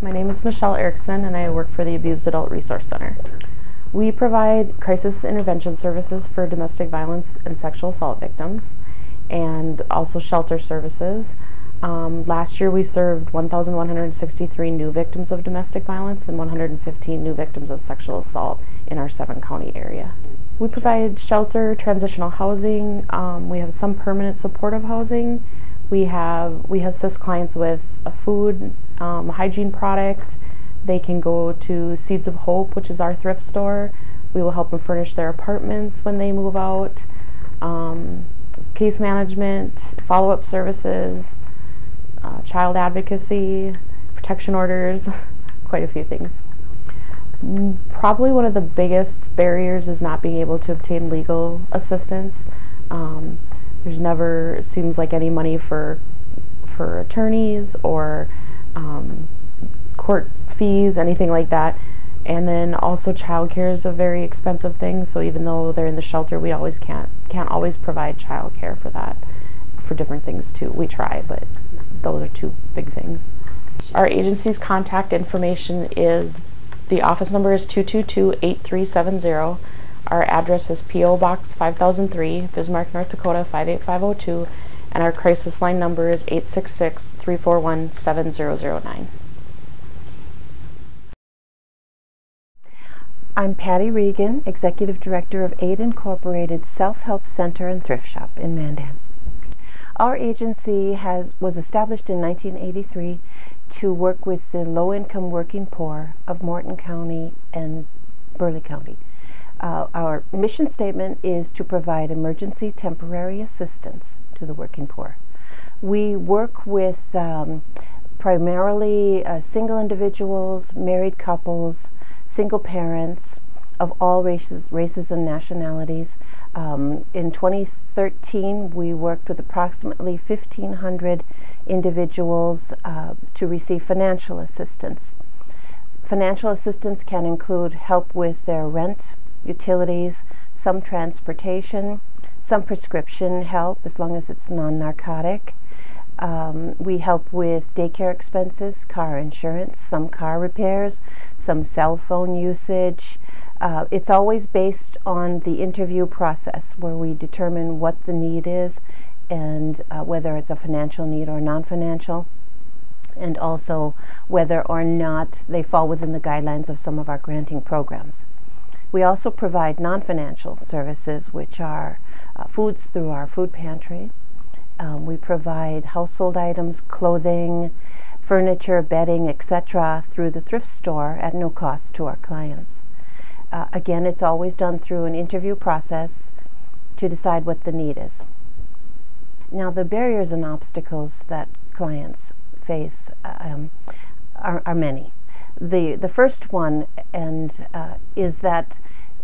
My name is Michelle Erickson and I work for the Abused Adult Resource Center. We provide crisis intervention services for domestic violence and sexual assault victims and also shelter services. Last year we served 1,163 new victims of domestic violence and 115 new victims of sexual assault in our 7-county area. We provide shelter, transitional housing, we have some permanent supportive housing. We assist clients with food, hygiene products. They can go to Seeds of Hope, which is our thrift store. We will help them furnish their apartments when they move out. Case management, follow-up services, child advocacy, protection orders, quite a few things. Probably one of the biggest barriers is not being able to obtain legal assistance. There's never seems like any money for attorneys or court fees, anything like that. And then also childcare is a very expensive thing. So even though they're in the shelter, we always can't always provide childcare for that. For different things too, we try, but those are two big things. Our agency's contact information is the office number is 222-8370. Our address is P.O. Box 5003, Bismarck, North Dakota 58502, and our crisis line number is 866-341-7009. I'm Patty Regan, Executive Director of Aid Incorporated Self-Help Center and Thrift Shop in Mandan. Our agency was established in 1983 to work with the low-income working poor of Morton County and Burleigh County. Our mission statement is to provide emergency temporary assistance to the working poor. We work with primarily single individuals, married couples, single parents of all races and nationalities. In 2013, we worked with approximately 1,500 individuals to receive financial assistance. Financial assistance can include help with their rent, utilities, some transportation, some prescription help as long as it's non-narcotic. We help with daycare expenses, car insurance, some car repairs, some cell phone usage. It's always based on the interview process where we determine what the need is and whether it's a financial need or non-financial, and also whether or not they fall within the guidelines of some of our granting programs. We also provide non-financial services, which are foods through our food pantry. We provide household items, clothing, furniture, bedding, etc. through the thrift store at no cost to our clients. Again, it's always done through an interview process to decide what the need is. Now, the barriers and obstacles that clients face are many. The first one is that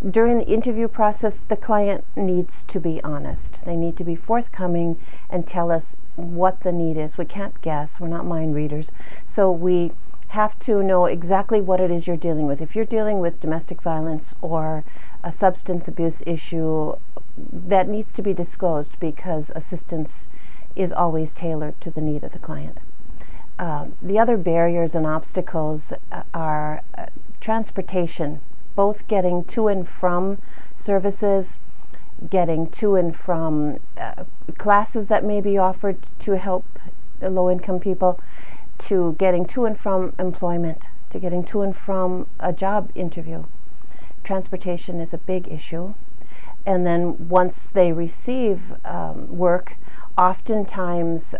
during the interview process, the client needs to be honest. They need to be forthcoming and tell us what the need is. We can't guess. We're not mind readers. So we have to know exactly what it is you're dealing with. If you're dealing with domestic violence or a substance abuse issue, that needs to be disclosed because assistance is always tailored to the need of the client. The other barriers and obstacles are transportation, both getting to and from services, getting to and from classes that may be offered to help low-income people, to getting to and from employment, to getting to and from a job interview. Transportation is a big issue. And then once they receive work, oftentimes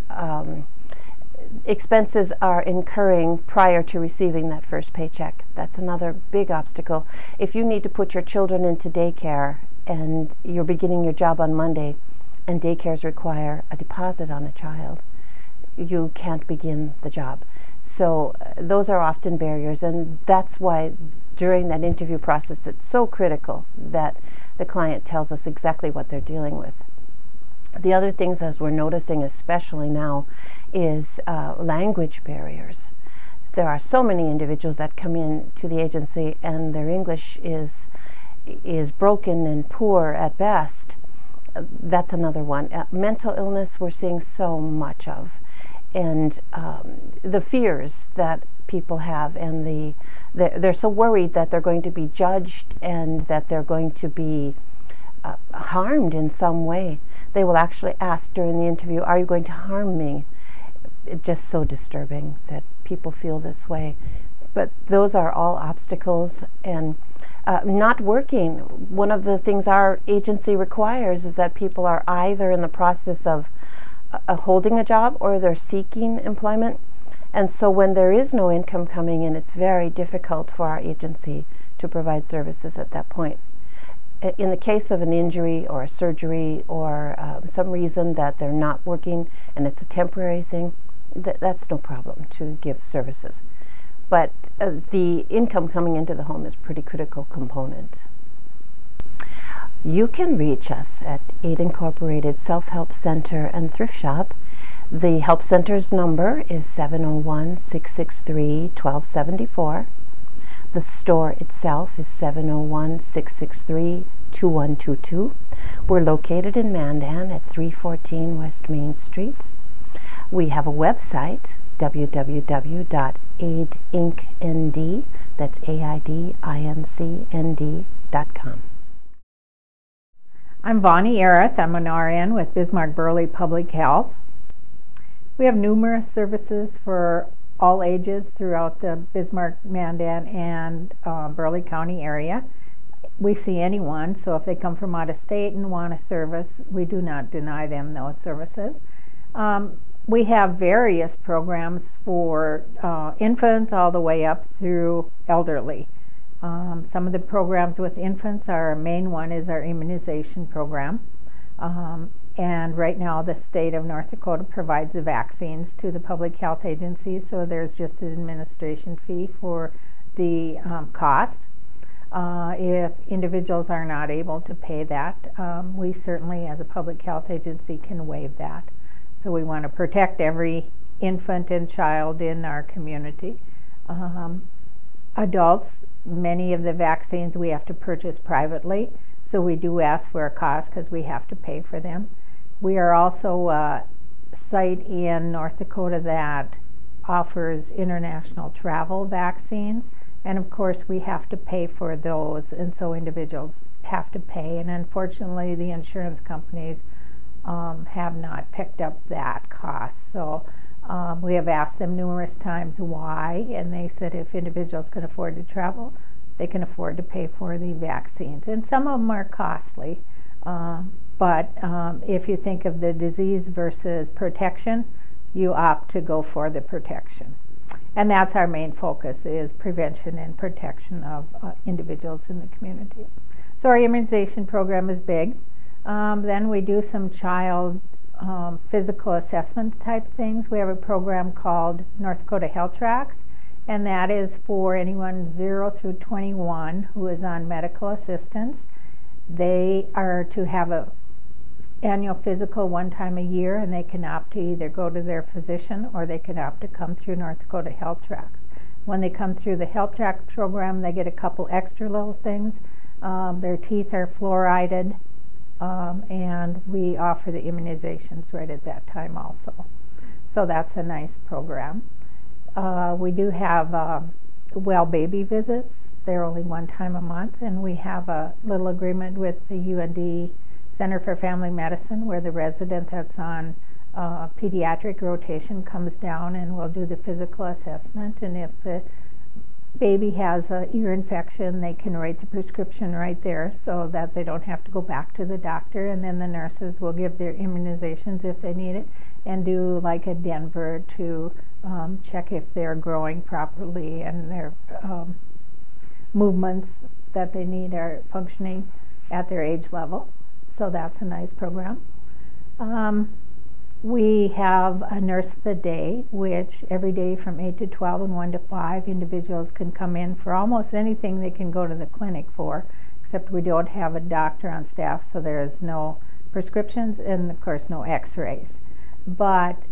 expenses are incurring prior to receiving that first paycheck. That's another big obstacle. If you need to put your children into daycare and you're beginning your job on Monday and daycares require a deposit on a child, you can't begin the job. So those are often barriers, and that's why during that interview process it's so critical that the client tells us exactly what they're dealing with. The other things, as we're noticing especially now, is language barriers. There are so many individuals that come in to the agency and their English is broken and poor at best. That's another one. Mental illness we're seeing so much of. and the fears that people have, and they're so worried that they're going to be judged and that they're going to be harmed in some way. They will actually ask during the interview, "Are you going to harm me?" It's just so disturbing that people feel this way. But those are all obstacles. And not working, one of the things our agency requires is that people are either in the process of holding a job or they're seeking employment. And so when there is no income coming in, it's very difficult for our agency to provide services at that point. In the case of an injury or a surgery or some reason that they're not working and it's a temporary thing, that's no problem to give services. But the income coming into the home is a pretty critical component. You can reach us at Aid Incorporated Self-Help Center and Thrift Shop. The Help Center's number is 701-663-1274. The store itself is 701-663-2122. We're located in Mandan at 314 West Main Street. We have a website, www.aidincnd, that's AIDINCND.com. I'm Vonnie Areth. I'm an RN with Bismarck Burley Public Health. We have numerous services for all ages throughout the Bismarck, Mandan, and Burley County area. We see anyone, so if they come from out of state and want a service, we do not deny them those services. We have various programs for infants all the way up through elderly. Some of the programs with infants, our main one is our immunization program. And right now the state of North Dakota provides the vaccines to the public health agencies, so there's just an administration fee for the cost. If individuals are not able to pay that, we certainly as a public health agency can waive that. So we want to protect every infant and child in our community. Adults, many of the vaccines we have to purchase privately, so we do ask for a cost because we have to pay for them. We are also a site in North Dakota that offers international travel vaccines, and of course we have to pay for those, and so individuals have to pay, and unfortunately the insurance companies have not picked up that cost. So we have asked them numerous times why, and they said if individuals can afford to travel, they can afford to pay for the vaccines. And some of them are costly, but if you think of the disease versus protection, you opt to go for the protection. And that's our main focus, is prevention and protection of individuals in the community. So our immunization program is big. Then we do some child physical assessment type things. We have a program called North Dakota Health Tracks, and that is for anyone 0 through 21 who is on medical assistance. They are to have a annual physical one time a year, and they can opt to either go to their physician or they can opt to come through North Dakota Health Tracks. When they come through the Health Track program, they get a couple extra little things. Their teeth are fluorided, and we offer the immunizations right at that time also. So that's a nice program. We do have well baby visits. They're only one time a month, and we have a little agreement with the UND Center for Family Medicine where the resident that's on pediatric rotation comes down and we'll do the physical assessment, and if the baby has an ear infection, they can write the prescription right there so that they don't have to go back to the doctor, and then the nurses will give their immunizations if they need it and do like a Denver to check if they're growing properly and their movements that they need are functioning at their age level. So that's a nice program. We have a nurse of the day, which every day from 8 to 12 and 1 to 5, individuals can come in for almost anything they can go to the clinic for, except we don't have a doctor on staff, so there's no prescriptions and of course no x-rays. But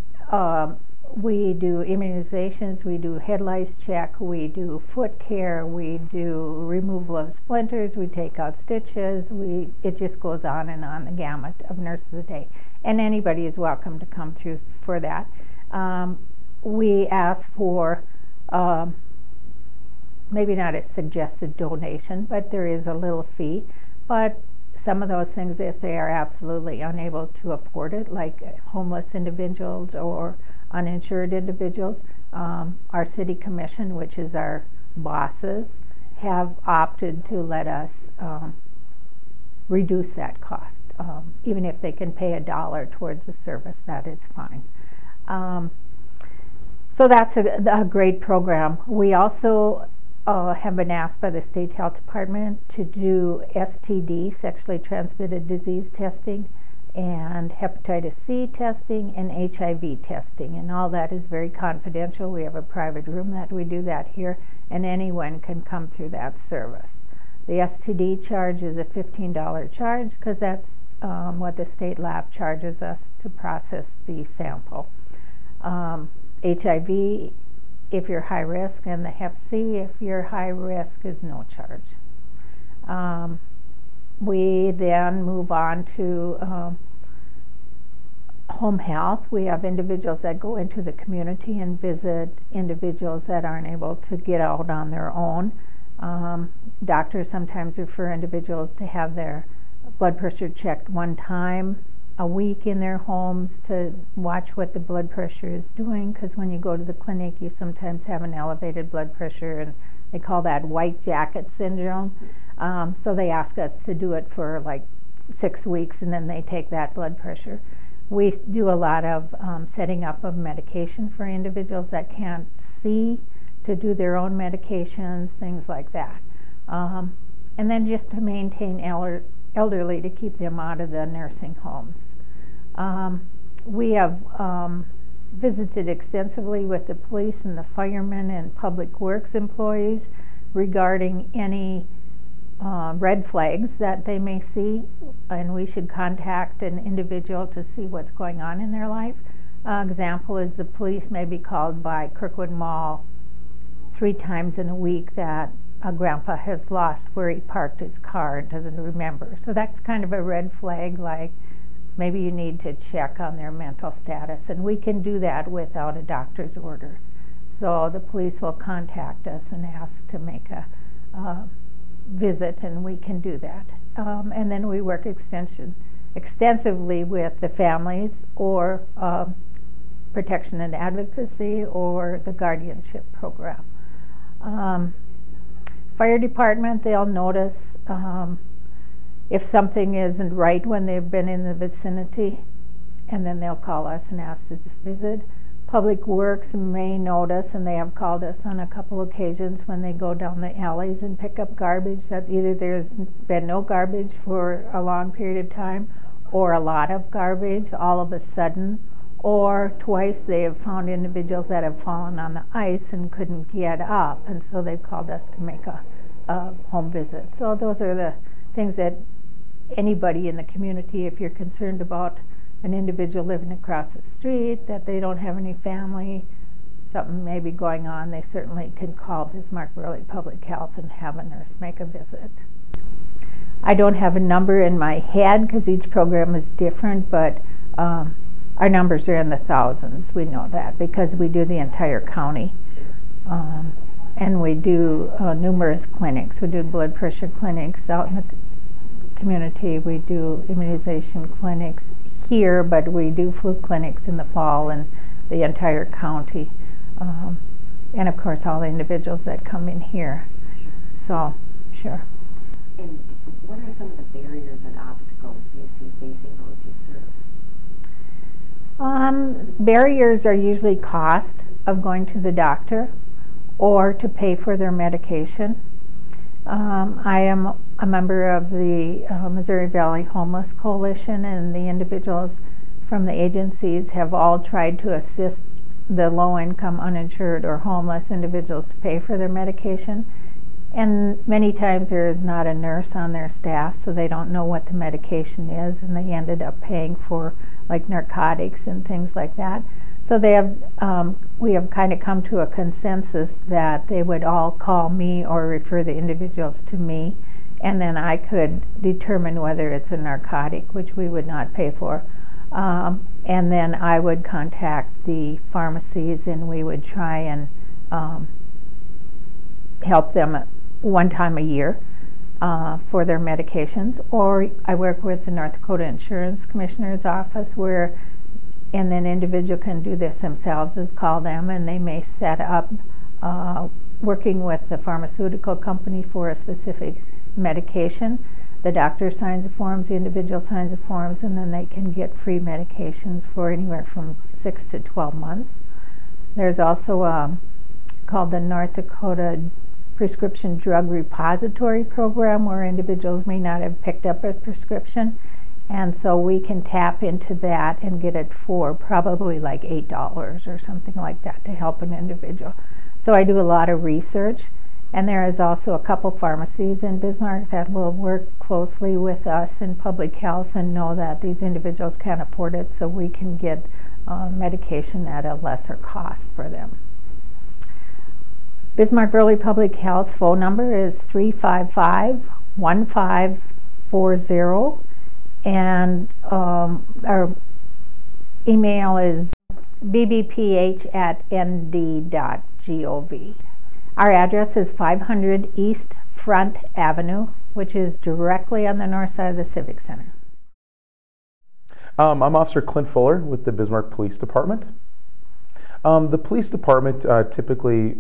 we do immunizations, we do head lice check, we do foot care, we do removal of splinters, we take out stitches, it just goes on, the gamut of nurse of the day. And anybody is welcome to come through for that. we ask for maybe not a suggested donation, but there is a little fee. But some of those things, if they are absolutely unable to afford it, like homeless individuals or uninsured individuals, our city commission, which is our bosses, have opted to let us reduce that cost. Even if they can pay $1 towards the service, that is fine. So that's a great program. We also have been asked by the State Health Department to do STD, sexually transmitted disease testing, and hepatitis C testing, and HIV testing, and all that is very confidential. We have a private room that we do that here, and anyone can come through that service. The STD charge is a $15 charge because that's what the state lab charges us to process the sample. HIV, if you're high risk, and the Hep C, if you're high risk, is no charge. We then move on to home health. We have individuals that go into the community and visit individuals that aren't able to get out on their own. Doctors sometimes refer individuals to have their blood pressure checked one time a week in their homes to watch what the blood pressure is doing, because when you go to the clinic you sometimes have an elevated blood pressure, and they call that white jacket syndrome. So they ask us to do it for like 6 weeks, and then they take that blood pressure. We do a lot of setting up of medication for individuals that can't see, to do their own medications, things like that. And then just to maintain elderly, to keep them out of the nursing homes. We have visited extensively with the police and the firemen and public works employees regarding any red flags that they may see, and we should contact an individual to see what's going on in their life. Example is the police may be called by Kirkwood Mall 3 times in a week that a grandpa has lost where he parked his car and doesn't remember. So that's kind of a red flag, like maybe you need to check on their mental status, and we can do that without a doctor's order. So the police will contact us and ask to make a visit, and we can do that. And then we work extensively with the families, or protection and advocacy, or the guardianship program. Fire department, they'll notice if something isn't right when they've been in the vicinity, and then they'll call us and ask to visit. Public Works may notice, and they have called us on a couple occasions when they go down the alleys and pick up garbage, that either there's been no garbage for a long period of time, or a lot of garbage all of a sudden, or twice they have found individuals that have fallen on the ice and couldn't get up, and so they've called us to make a home visit. So those are the things that anybody in the community, if you're concerned about an individual living across the street, that they don't have any family, something may be going on, they certainly can call Bismarck Valley Public Health and have a nurse make a visit. I don't have a number in my head because each program is different, but our numbers are in the thousands. We know that because we do the entire county. And we do numerous clinics. We do blood pressure clinics out in the community. We do immunization clinics here, but we do flu clinics in the fall in the entire county. And of course all the individuals that come in here. So, sure. And what are some of the barriers and obstacles you see facing those you serve? Barriers are usually cost of going to the doctor or to pay for their medication. I am a member of the Missouri Valley Homeless Coalition, and the individuals from the agencies have all tried to assist the low-income, uninsured, or homeless individuals to pay for their medication. And many times there is not a nurse on their staff, so they don't know what the medication is, and they ended up paying for like narcotics and things like that. So they have, we have kind of come to a consensus that they would all call me or refer the individuals to me, and then I could determine whether it's a narcotic, which we would not pay for. and then I would contact the pharmacies and we would try and help them one time a year for their medications. Or I work with the North Dakota Insurance Commissioner's office and then individual can do this themselves, is call them, and they may set up working with the pharmaceutical company for a specific medication. The doctor signs the forms, the individual signs the forms, and then they can get free medications for anywhere from 6 to 12 months. There's also called the North Dakota Prescription Drug Repository Program, where individuals may not have picked up a prescription, and so we can tap into that and get it for probably like $8 or something like that to help an individual. So I do a lot of research, and there is also a couple pharmacies in Bismarck that will work closely with us in public health and know that these individuals can't afford it, so we can get medication at a lesser cost for them. Bismarck Valley Public Health's phone number is 355-1540, and our email is bbph@nd.gov. Our address is 500 East Front Avenue, which is directly on the north side of the Civic Center. I'm Officer Clint Fuller with the Bismarck Police Department. The police department typically,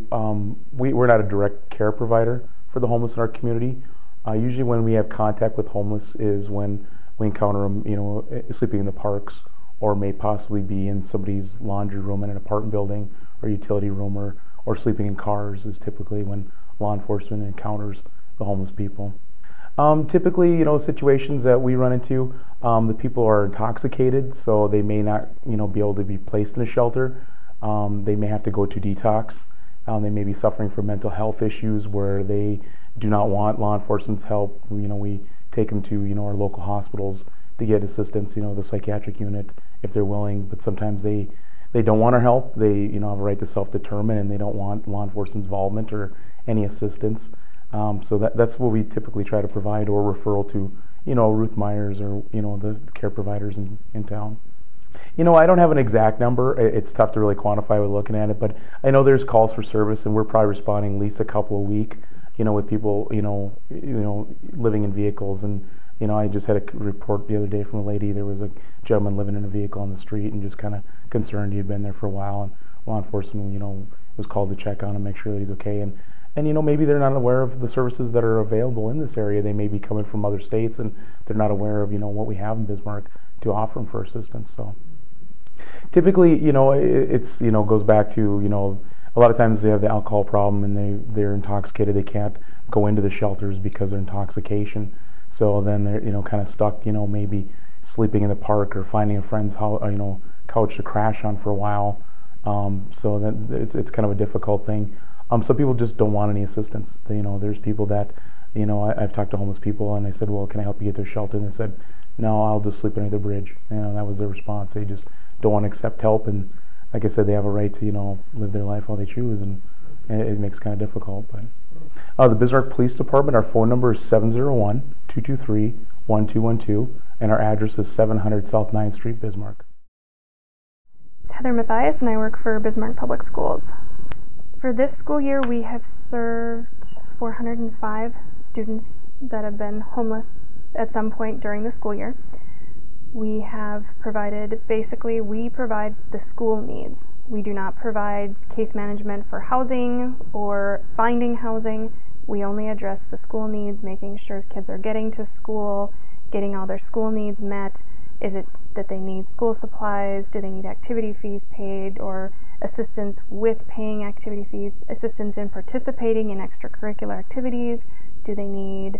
we're not a direct care provider for the homeless in our community. Usually when we have contact with homeless is when we encounter them, sleeping in the parks, or may possibly be in somebody's laundry room in an apartment building or utility room, or sleeping in cars is typically when law enforcement encounters the homeless people. Typically, situations that we run into, the people are intoxicated, so they may not, be able to be placed in a shelter. They may have to go to detox. They may be suffering from mental health issues where they do not want law enforcement's help. We take them to, our local hospitals to get assistance, the psychiatric unit if they're willing, but sometimes they don't want our help. They, have a right to self-determine, and they don't want law enforcement involvement or any assistance. So that's what we typically try to provide, or referral to, Ruth Myers or, the care providers in town. I don't have an exact number. It's tough to really quantify with looking at it, but I know there's calls for service, and we're probably responding at least a couple a week, with people, living in vehicles. And, I just had a report the other day from a lady. There was a gentleman living in a vehicle on the street and just kind of concerned. He had been there for a while, and law enforcement, was called to check on him, make sure that he's okay. And maybe they're not aware of the services that are available in this area. They may be coming from other states, and they're not aware of, what we have in Bismarck to offer them for assistance. So typically, it's, goes back to, a lot of times they have the alcohol problem and they're intoxicated. They can't go into the shelters because of intoxication. So then they're, kind of stuck, maybe sleeping in the park or finding a friend's house, couch to crash on for a while. So then it's kind of a difficult thing. Some people just don't want any assistance. There's people that, I've talked to homeless people and I said, well, can I help you get to a shelter? And they said, no, I'll just sleep under the bridge. That was their response. They just don't want to accept help. And like I said, they have a right to, live their life how they choose, and it makes it kind of difficult. But the Bismarck Police Department, our phone number is 701-223-1212, and our address is 700 South 9th Street, Bismarck. It's Heather Mathias, and I work for Bismarck Public Schools. For this school year, we have served 405 students that have been homeless at some point during the school year. We have provided, basically, we provide the school needs. We do not provide case management for housing or finding housing. We only address the school needs, making sure kids are getting to school, getting all their school needs met. Is it that they need school supplies? Do they need activity fees paid, or assistance with paying activity fees, assistance in participating in extracurricular activities? Do they need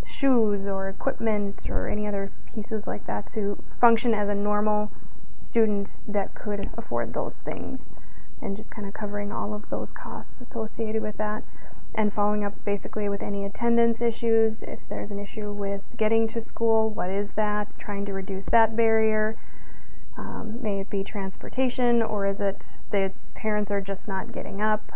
shoes or equipment or any other pieces like that to function as a normal student that could afford those things? And just kind of covering all of those costs associated with that, and following up basically with any attendance issues. If there's an issue with getting to school, what is that? Trying to reduce that barrier. May it be transportation, or is it the parents are just not getting up?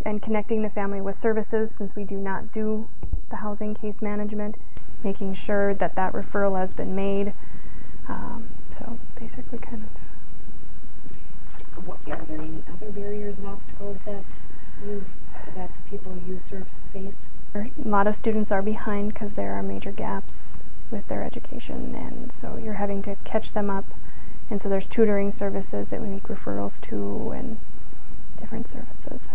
And connecting the family with services, since we do not do the housing case management, making sure that that referral has been made. So basically kind of. Are there any other barriers and obstacles that the people you serve face? A lot of students are behind because there are major gaps with their education, and so you're having to catch them up. And so there's tutoring services that we make referrals to and different services.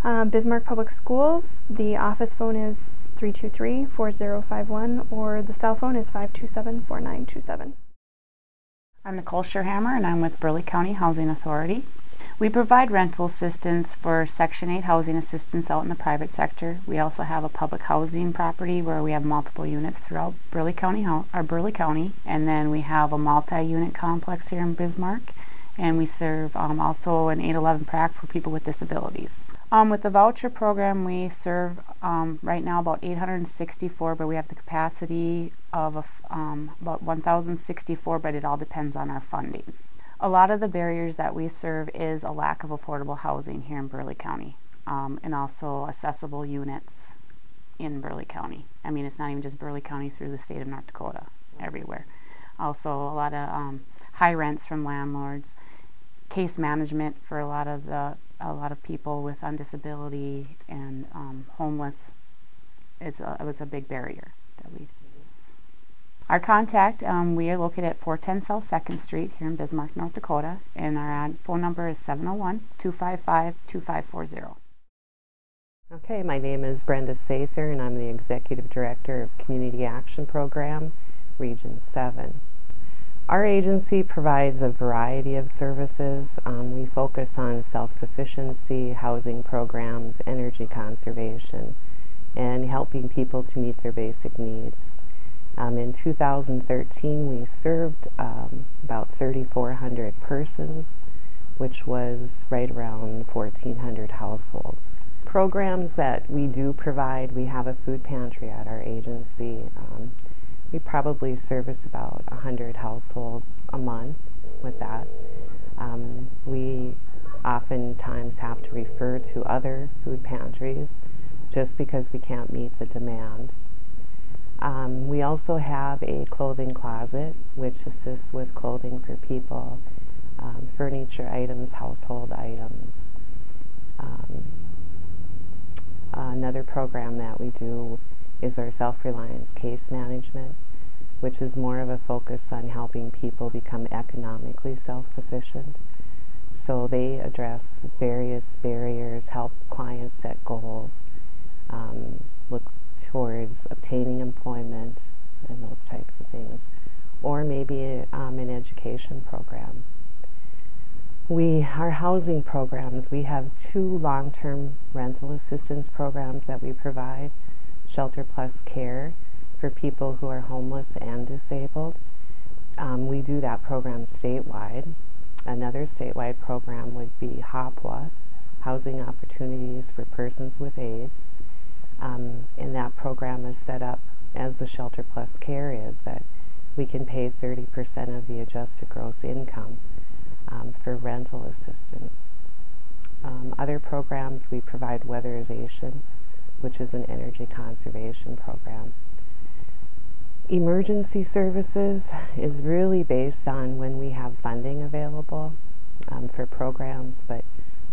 Bismarck Public Schools, the office phone is 323-4051 or the cell phone is 527-4927. I'm Nicole Scherhammer and I'm with Burleigh County Housing Authority. We provide rental assistance for Section 8 housing assistance out in the private sector. We also have a public housing property where we have multiple units throughout Burleigh County, and then we have a multi-unit complex here in Bismarck, and we serve also an 811 PRAC for people with disabilities. With the voucher program, we serve right now about 864, but we have the capacity of about 1,064, but it all depends on our funding. A lot of the barriers that we serve is a lack of affordable housing here in Burleigh County, and also accessible units in Burleigh County. I mean, it's not even just Burleigh County, through the state of North Dakota, everywhere. Also, a lot of high rents from landlords, case management for a lot of people with disability and homeless. It was a big barrier that we. Our contact, we are located at 410 South 2nd Street here in Bismarck, North Dakota, and our phone number is 701-255-2540. Okay, my name is Brenda Sather, and I'm the Executive Director of Community Action Program, Region 7. Our agency provides a variety of services. We focus on self-sufficiency, housing programs, energy conservation, and helping people to meet their basic needs. In 2013, we served about 3,400 persons, which was right around 1,400 households. Programs that we do provide, we have a food pantry at our agency. We probably service about 100 households a month with that. We oftentimes have to refer to other food pantries just because we can't meet the demand. We also have a clothing closet, which assists with clothing for people, furniture items, household items. Another program that we do is our self-reliance case management, which is more of a focus on helping people become economically self-sufficient. So they address various barriers, help clients set goals, look towards obtaining employment and those types of things, or maybe an education program. Our housing programs, we have 2 long-term rental assistance programs that we provide, Shelter Plus Care for people who are homeless and disabled. We do that program statewide. Another statewide program would be HOPWA, Housing Opportunities for Persons with AIDS. And that program is set up as the Shelter Plus Care is, that we can pay 30% of the adjusted gross income for rental assistance. Other programs, we provide weatherization, which is an energy conservation program. Emergency services is really based on when we have funding available for programs, but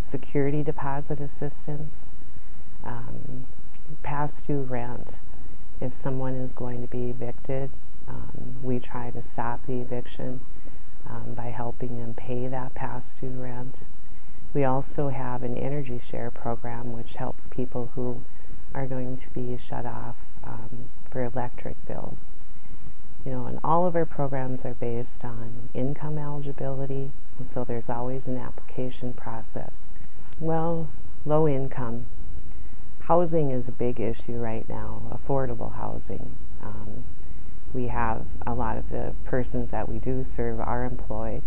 security deposit assistance, past due rent. If someone is going to be evicted, we try to stop the eviction by helping them pay that past due rent. We also have an energy share program which helps people who are going to be shut off for electric bills. And all of our programs are based on income eligibility, and so there's always an application process. Well, low income. Housing is a big issue right now, affordable housing. We have a lot of the persons that we do serve are employed,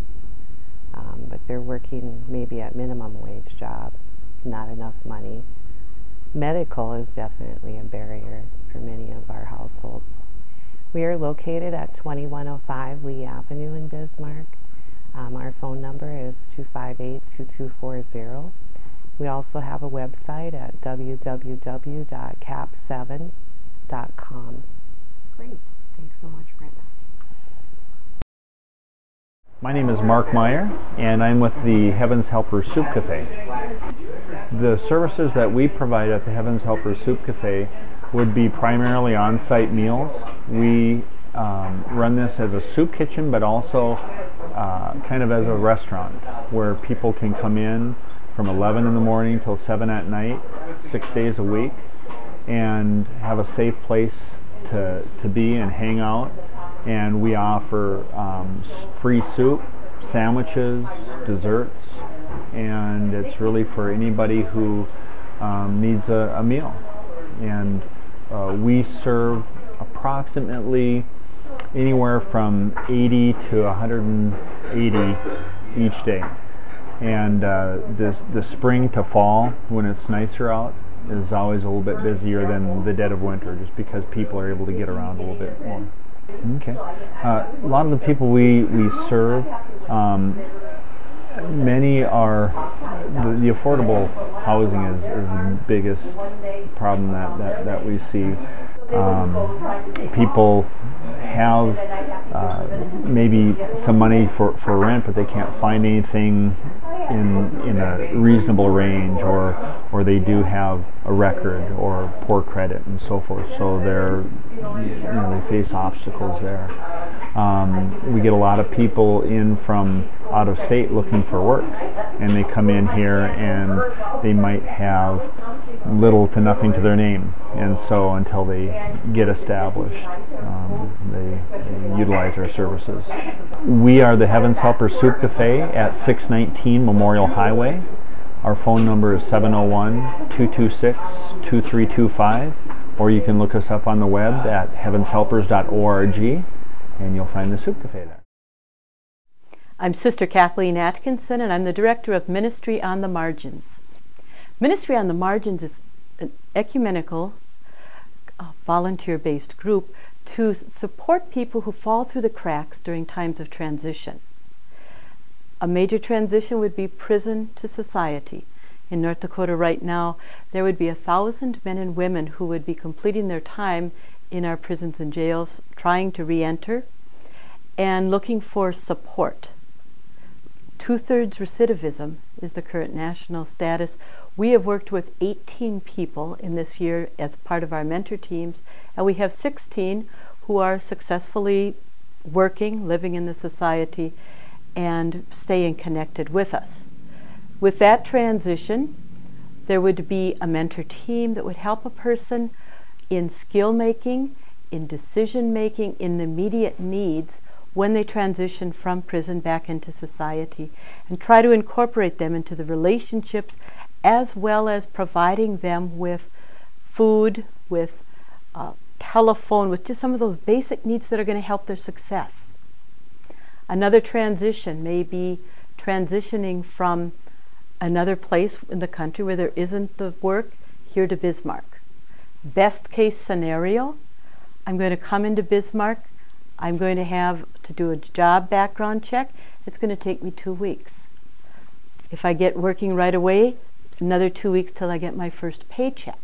but they're working maybe at minimum wage jobs, not enough money. Medical is definitely a barrier for many of our households. We are located at 2105 Lee Avenue in Bismarck. Our phone number is 258-2240. We also have a website at www.cap7.com. Great. Thanks so much, Brenda. My name is Mark Meyer, and I'm with the Heaven's Helper Soup Cafe. The services that we provide at the Heaven's Helper Soup Cafe would be primarily on-site meals. We run this as a soup kitchen, but also kind of as a restaurant where people can come in from 11 in the morning till 7 at night, 6 days a week, and have a safe place to be and hang out. And we offer free soup, sandwiches, desserts, and it's really for anybody who needs a meal. And we serve approximately anywhere from 80 to 180 each day. And the spring to fall, when it's nicer out, is always a little bit busier than the dead of winter, just because people are able to get around a little bit more. Okay. A lot of the people we serve, many are, the affordable housing is the biggest problem that we see. People have maybe some money for rent, but they can't find anything in a reasonable range, or they do have a record or poor credit and so forth. So they face obstacles there. We get a lot of people in from out of state looking for work, and they come in here and they might have little to nothing to their name, and so until they get established, they utilize our services. We are the Heaven's Helper Soup Cafe at 619 Memorial Highway. Our phone number is 701-226-2325, or you can look us up on the web at heavenshelpers.org, and you'll find the Soup Cafe there. I'm Sister Kathleen Atkinson, and I'm the Director of Ministry on the Margins. Ministry on the Margins is an ecumenical, volunteer-based group to support people who fall through the cracks during times of transition. A major transition would be prison to society. In North Dakota right now, there would be 1,000 men and women who would be completing their time in our prisons and jails, trying to re-enter and looking for support. 2/3 recidivism is the current national status. We have worked with 18 people in this year as part of our mentor teams, and we have 16 who are successfully working, living in the society, and staying connected with us. With that transition, there would be a mentor team that would help a person in skill making, in decision making, in immediate needs when they transition from prison back into society, and try to incorporate them into the relationships, as well as providing them with food, with telephone, with just some of those basic needs that are going to help their success. Another transition may be transitioning from another place in the country where there isn't the work here to Bismarck. Best case scenario, I'm going to come into Bismarck, I'm going to have to do a job background check. It's going to take me 2 weeks. If I get working right away, another 2 weeks till I get my first paycheck.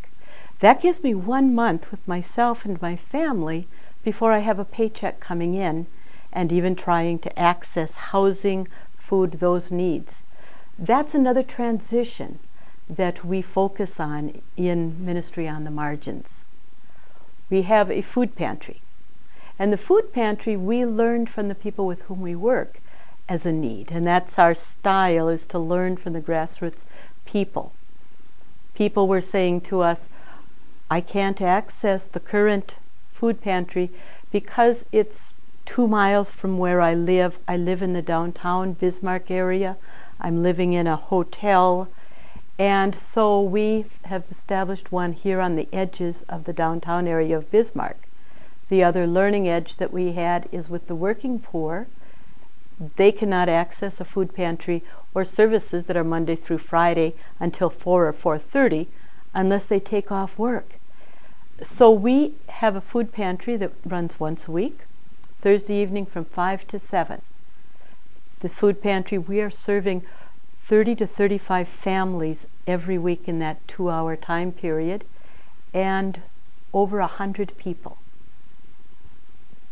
That gives me 1 month with myself and my family before I have a paycheck coming in, and even trying to access housing, food, those needs. That's another transition that we focus on in Ministry on the Margins. We have a food pantry. And the food pantry we learned from the people with whom we work as a need. And that's our style, is to learn from the grassroots people. People were saying to us, I can't access the current food pantry because it's 2 miles from where I live. I live in the downtown Bismarck area. I'm living in a hotel. And so we have established one here on the edges of the downtown area of Bismarck. The other learning edge that we had is with the working poor. They cannot access a food pantry or services that are Monday through Friday until 4 or 4:30 unless they take off work. So we have a food pantry that runs once a week, Thursday evening from 5 to 7. This food pantry, we are serving 30 to 35 families every week in that 2-hour time period, and over 100 people.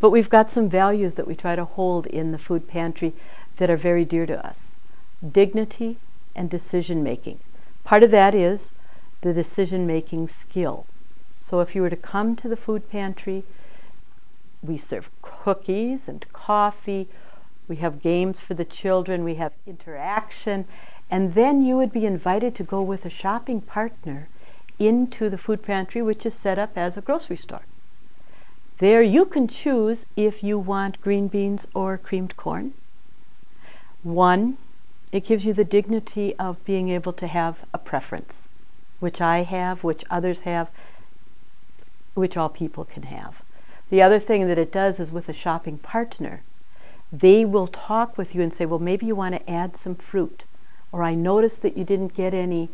But we've got some values that we try to hold in the food pantry that are very dear to us: dignity and decision making. Part of that is the decision making skill. So if you were to come to the food pantry, we serve cookies and coffee, we have games for the children, we have interaction, and then you would be invited to go with a shopping partner into the food pantry, which is set up as a grocery store. There you can choose if you want green beans or creamed corn. One, it gives you the dignity of being able to have a preference, which I have, which others have, which all people can have. The other thing that it does is with a shopping partner, they will talk with you and say, well, maybe you want to add some fruit, or I noticed that you didn't get any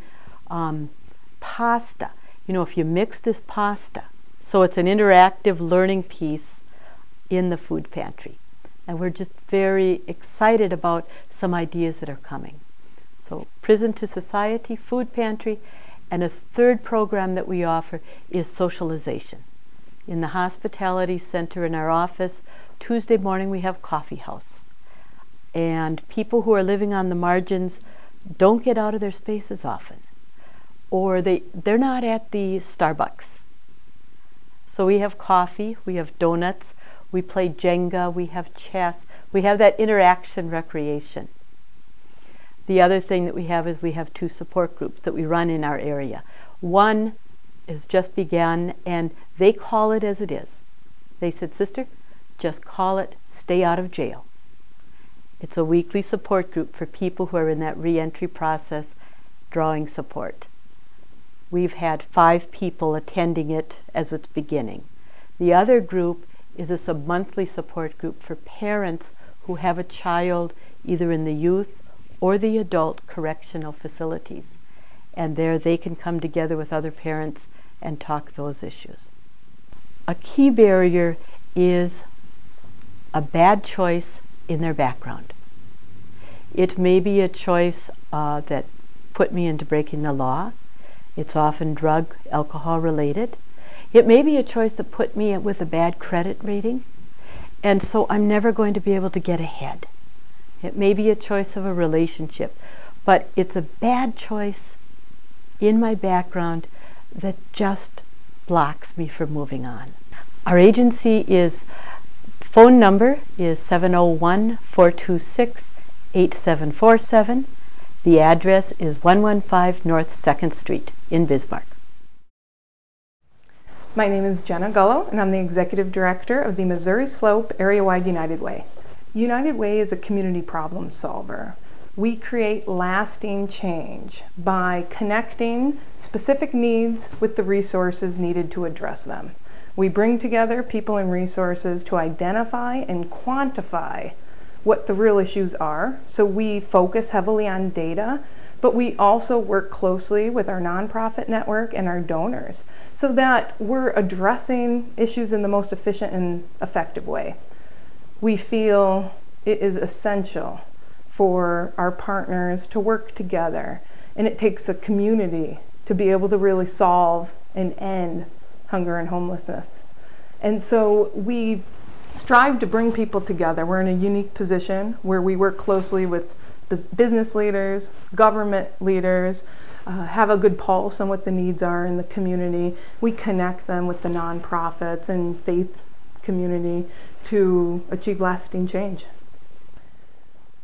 pasta. You know, if you mix this pasta. So it's an interactive learning piece in the food pantry. And we're just very excited about some ideas that are coming. So Prison to Society, food pantry, and a third program that we offer is socialization. In the hospitality center in our office, Tuesday morning we have coffee house. And people who are living on the margins don't get out of their spaces often. Or they're not at the Starbucks. So we have coffee, we have donuts, we play Jenga, we have chess, we have that interaction recreation. The other thing that we have is we have 2 support groups that we run in our area. One has just begun, and they call it as it is. They said, sister, just call it Stay Out of Jail. It's a weekly support group for people who are in that re-entry process, drawing support. We've had 5 people attending it as it's beginning. The other group is a monthly support group for parents who have a child either in the youth or the adult correctional facilities. And there they can come together with other parents and talk those issues. A key barrier is a bad choice in their background. It may be a choice that put me into breaking the law. It's often drug, alcohol related. It may be a choice that put me with a bad credit rating, and so I'm never going to be able to get ahead. It may be a choice of a relationship, but it's a bad choice in my background that just blocks me from moving on. Our agency phone number is 701-426-8747. The address is 115 North 2nd Street in Bismarck. My name is Jenna Gullo, and I'm the Executive Director of the Missouri Slope Area-Wide United Way. United Way is a community problem solver. We create lasting change by connecting specific needs with the resources needed to address them. We bring together people and resources to identify and quantify what the real issues are. So we focus heavily on data, but we also work closely with our nonprofit network and our donors so that we're addressing issues in the most efficient and effective way. We feel it is essential for our partners to work together, and it takes a community to be able to really solve and end hunger and homelessness. And so we strive to bring people together. We're in a unique position where we work closely with business leaders, government leaders, have a good pulse on what the needs are in the community. We connect them with the nonprofits and faith community to achieve lasting change.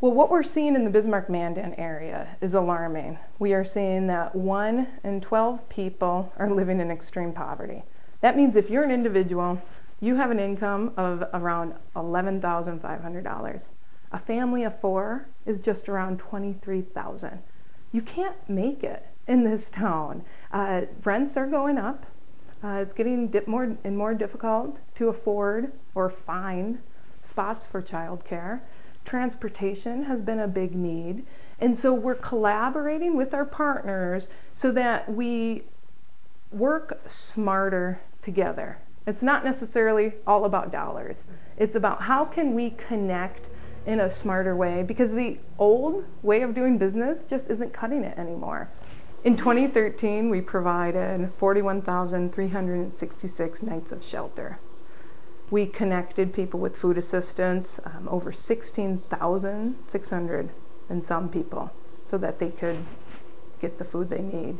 Well, what we're seeing in the Bismarck-Mandan area is alarming. We are seeing that 1 in 12 people are living in extreme poverty. That means if you're an individual, you have an income of around $11,500. A family of 4 is just around $23,000. You can't make it in this town. Rents are going up. It's getting more and more difficult to afford or find spots for childcare. Transportation has been a big need. And so we're collaborating with our partners so that we work smarter together. It's not necessarily all about dollars. It's about how can we connect in a smarter way, because the old way of doing business just isn't cutting it anymore. In 2013, we provided 41,366 nights of shelter. We connected people with food assistance, over 16,600 and some people, so that they could get the food they need.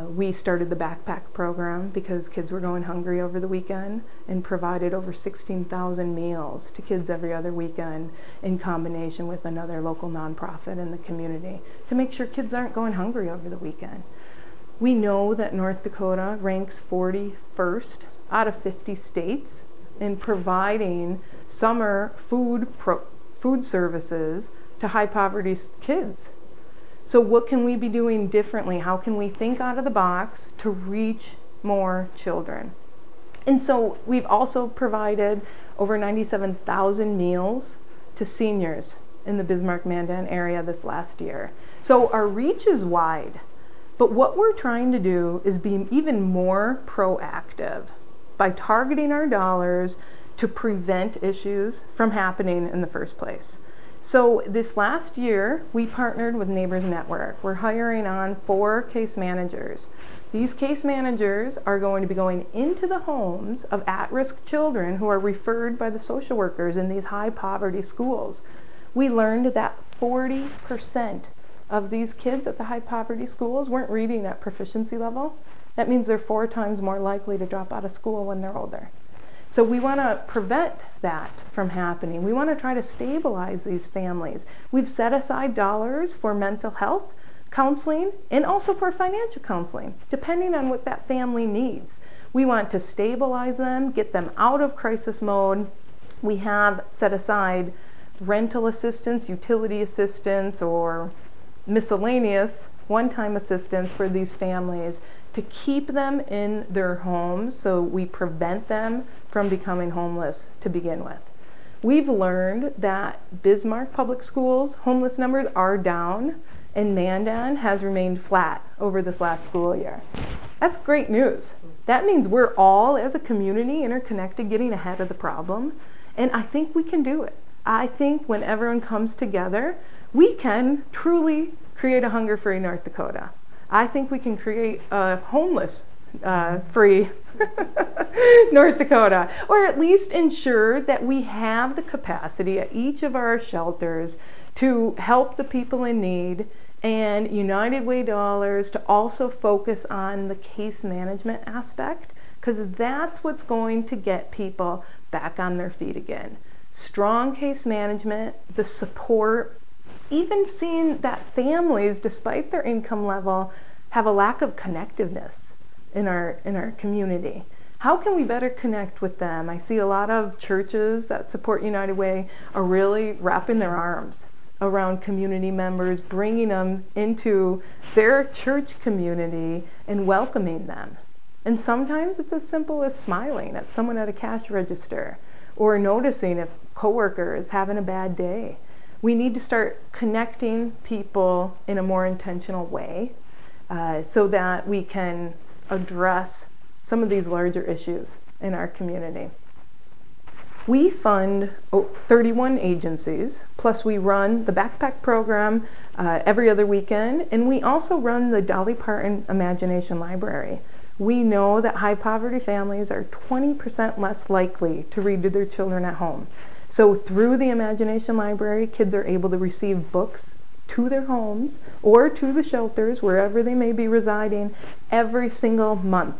We started the backpack program because kids were going hungry over the weekend, and provided over 16,000 meals to kids every other weekend in combination with another local nonprofit in the community to make sure kids aren't going hungry over the weekend. We know that North Dakota ranks 41st out of 50 states in providing summer food services to high poverty kids. So what can we be doing differently? How can we think out of the box to reach more children? And so we've also provided over 97,000 meals to seniors in the Bismarck-Mandan area this last year. So our reach is wide, but what we're trying to do is be even more proactive by targeting our dollars to prevent issues from happening in the first place. So this last year, we partnered with Neighbors Network. We're hiring on 4 case managers. These case managers are going to be going into the homes of at-risk children who are referred by the social workers in these high poverty schools. We learned that 40% of these kids at the high poverty schools weren't reading at proficiency level. That means they're 4 times more likely to drop out of school when they're older. So we want to prevent that from happening. We want to try to stabilize these families. We've set aside dollars for mental health counseling and also for financial counseling, depending on what that family needs. We want to stabilize them, get them out of crisis mode. We have set aside rental assistance, utility assistance, or miscellaneous one-time assistance for these families to keep them in their homes so we prevent them from becoming homeless to begin with. We've learned that Bismarck Public Schools homeless numbers are down, and Mandan has remained flat over this last school year. That's great news. That means we're all, as a community, interconnected, getting ahead of the problem, and I think we can do it. I think when everyone comes together, we can truly create a hunger-free North Dakota. I think we can create a homeless-free North Dakota, or at least ensure that we have the capacity at each of our shelters to help the people in need, and United Way dollars to also focus on the case management aspect, because that's what's going to get people back on their feet again. Strong case management, the support, even seeing that families, despite their income level, have a lack of connectiveness in our community. How can we better connect with them? I see a lot of churches that support United Way are really wrapping their arms around community members, bringing them into their church community and welcoming them. And sometimes it's as simple as smiling at someone at a cash register or noticing if a coworker is having a bad day. We need to start connecting people in a more intentional way so that we can address some of these larger issues in our community. We fund 31 agencies, plus we run the backpack program every other weekend, and we also run the Dolly Parton Imagination Library. We know that high poverty families are 20% less likely to read to their children at home. So through the Imagination Library, kids are able to receive books to their homes or to the shelters, wherever they may be residing, every single month.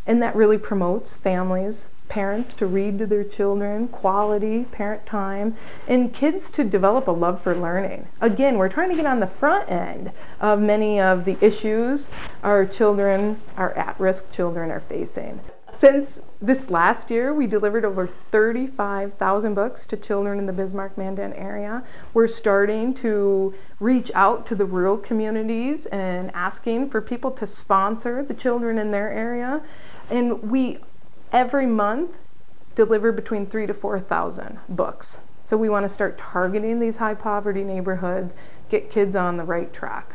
And that really promotes families, parents to read to their children, quality parent time, and kids to develop a love for learning. Again, we're trying to get on the front end of many of the issues our at-risk children are facing. Since this last year, we delivered over 35,000 books to children in the Bismarck-Mandan area. We're starting to reach out to the rural communities and asking for people to sponsor the children in their area. And we, every month, deliver between 3,000 to 4,000 books. So we want to start targeting these high poverty neighborhoods, get kids on the right track.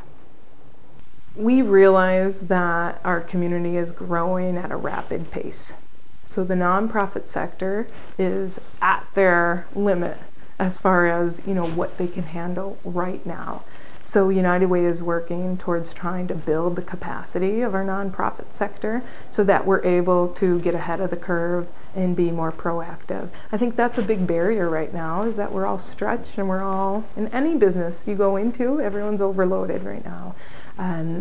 We realize that our community is growing at a rapid pace. So the nonprofit sector is at their limit as far as what they can handle right now. So United Way is working towards trying to build the capacity of our nonprofit sector so that we're able to get ahead of the curve and be more proactive. I think that's a big barrier right now, is that we're all stretched, and we're all, in any business you go into, everyone's overloaded right now.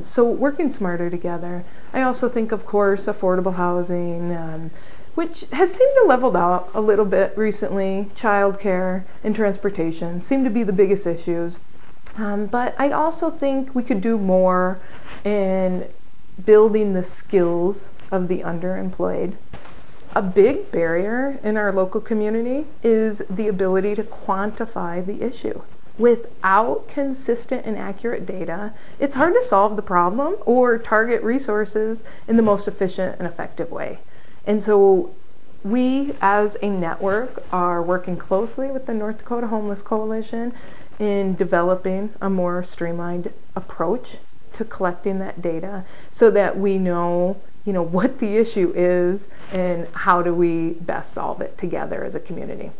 So working smarter together. I also think, of course, affordable housing, which has seemed to leveled out a little bit recently. Childcare and transportation seem to be the biggest issues. But I also think we could do more in building the skills of the underemployed. A big barrier in our local community is the ability to quantify the issue. Without consistent and accurate data, it's hard to solve the problem or target resources in the most efficient and effective way. And so we, as a network, are working closely with the North Dakota Homeless Coalition in developing a more streamlined approach to collecting that data so that we know, what the issue is and how do we best solve it together as a community.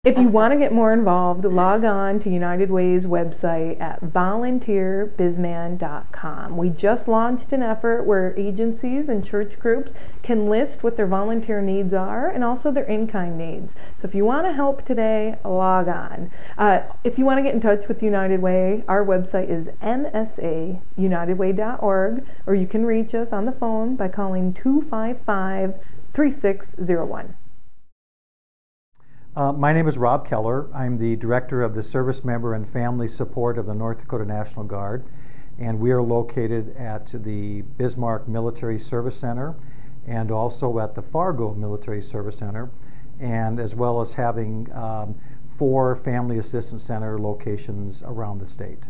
If you want to get more involved, log on to United Way's website at volunteerbizman.com. We just launched an effort where agencies and church groups can list what their volunteer needs are and also their in-kind needs. So if you want to help today, log on. If you want to get in touch with United Way, our website is nsaunitedway.org, or you can reach us on the phone by calling 255-3601. My name is Rob Keller. I'm the Director of the Service Member and Family Support of the North Dakota National Guard, and we are located at the Bismarck Military Service Center and also at the Fargo Military Service Center, and as well as having 4 Family Assistance Center locations around the state.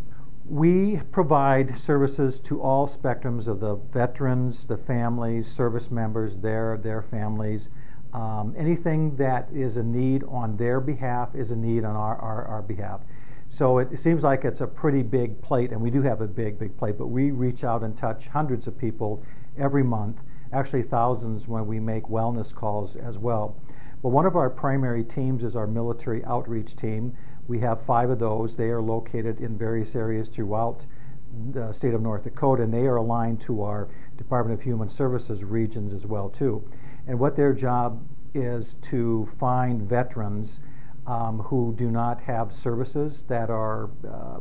We provide services to all spectrums of the veterans, the families, service members, their families. Anything that is a need on their behalf is a need on our behalf. So it seems like it's a pretty big plate, and we do have a big plate, but we reach out and touch hundreds of people every month, actually thousands when we make wellness calls as well. But one of our primary teams is our military outreach team. We have 5 of those. They are located in various areas throughout the state of North Dakota, and they are aligned to our Department of Human Services regions as well too. And what their job is to find veterans who do not have services that are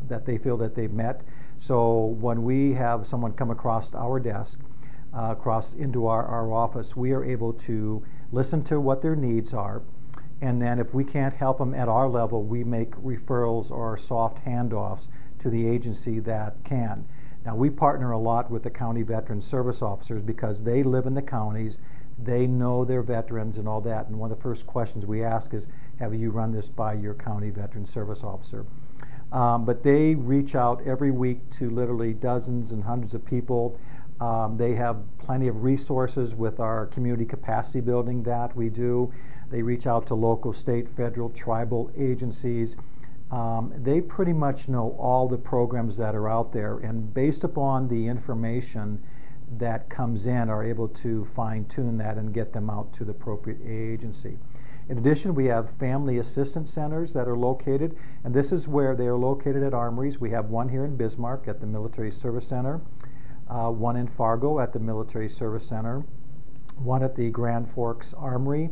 that they feel that they've met. So when we have someone come across our desk, across into our office, we are able to listen to what their needs are, and then if we can't help them at our level, we make referrals or soft handoffs to the agency that can. Now, we partner a lot with the county veteran service officers because they live in the counties, they know their veterans and all that, and one of the first questions we ask is, have you run this by your county veteran service officer? But they reach out every week to literally dozens and hundreds of people. They have plenty of resources with our community capacity building that we do. They reach out to local, state, federal, tribal agencies. They pretty much know all the programs that are out there, and based upon the information that comes in, are able to fine-tune that and get them out to the appropriate agency. In addition, we have family assistance centers that are located, and this is where they are located at armories. We have one here in Bismarck at the Military Service Center, one in Fargo at the Military Service Center, one at the Grand Forks Armory,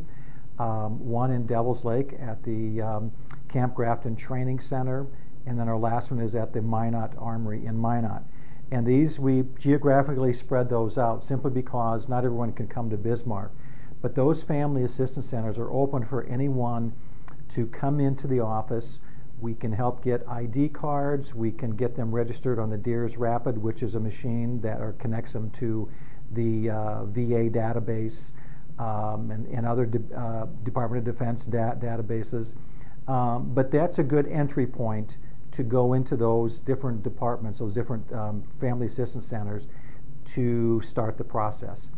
one in Devils Lake at the Camp Grafton Training Center, and then our last one is at the Minot Armory in Minot. And these, we geographically spread those out simply because not everyone can come to Bismarck. But those family assistance centers are open for anyone to come into the office. We can help get ID cards. We can get them registered on the DEERS Rapid, which is a machine that connects them to the VA database and other Department of Defense databases. But that's a good entry point to go into those different departments, those different family assistance centers, to start the process.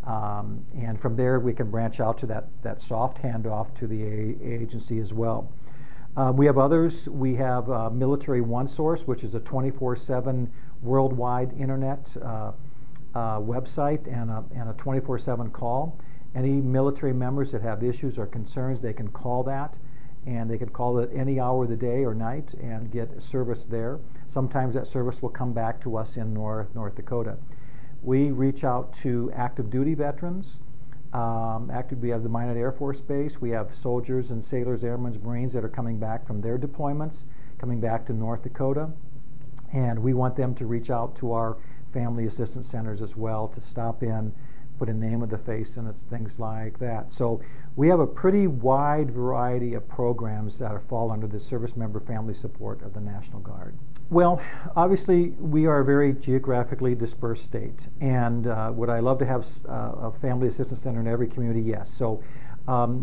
And from there we can branch out to that soft handoff to the agency as well. We have others. We have Military OneSource, which is a 24/7 worldwide internet website and a 24/7 call. Any military members that have issues or concerns, they can call that, and they could call it any hour of the day or night and get service there. Sometimes that service will come back to us in North Dakota. We reach out to active duty veterans. We have the Minot Air Force Base. We have soldiers and sailors, airmen, Marines that are coming back from their deployments, coming back to North Dakota. And we want them to reach out to our family assistance centers as well to stop in, put a name with the face, and it's things like that. So we have a pretty wide variety of programs that fall under the Service Member Family Support of the National Guard. Well, obviously, we are a very geographically dispersed state, and would I love to have a family assistance center in every community? Yes. So